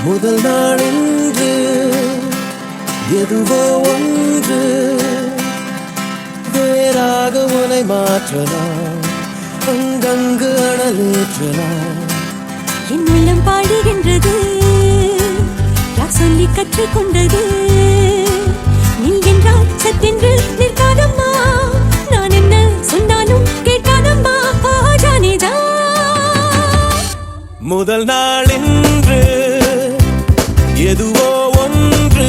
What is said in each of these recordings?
முதல் நாள் என்று எதுவோ ஒன்று வேறாக உனை மாற்றலாம், அங்கங்கு அனலேற்றலாம். என் உள்ளம் பாடுகின்றது, யார் சொல்லி கற்றுக்கொண்டது? நீ என்றால் சத்தென்று நிற்காதம்மா, நான் என்ன சொன்னாலும் கேட்காதம்மா. ஜானேஜா முதல் நாள் என்று எதுவோ ஒன்று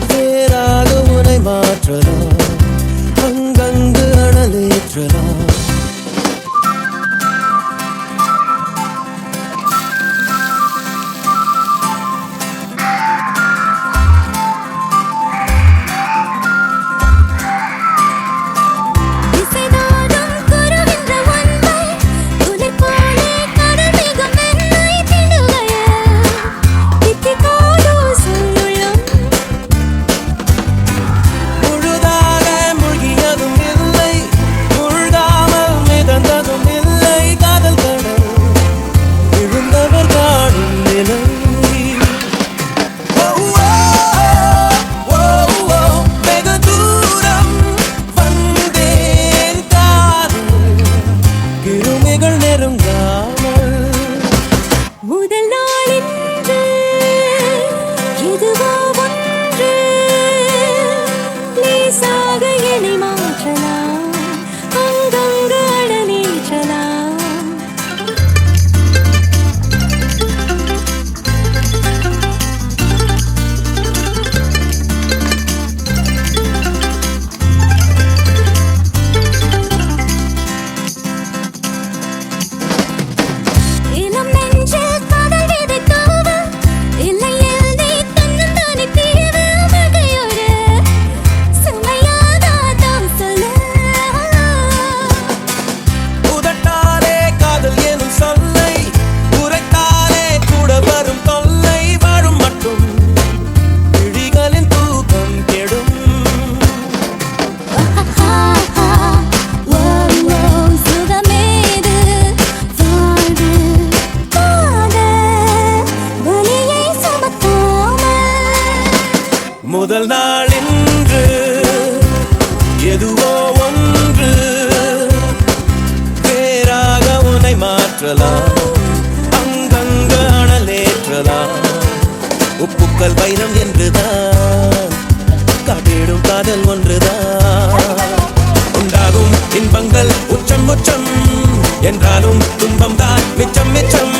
வேறாக உனை மாற்றலாம், அங்கங்கு அனலேற்றலாம். முதல் நாள் என்று எதுவோ ஒன்று லேசாக என்னை மாற்றலாம், அங்கங்கு அடலேற்றலாம். முதல் நாள் என்று எதுவோ ஒன்று வேறாக உனை மாற்றலாம், அங்கங்க அனலேற்றலாம். உப்புக்கள் வைரம் என்றுதான் காட்டிடும் காதல் ஒன்றுதான். உண்டாகும் இன்பங்கள் உச்சம் உச்சம் என்றாலும் துன்பம் தான் மிச்சம் மிச்சம்.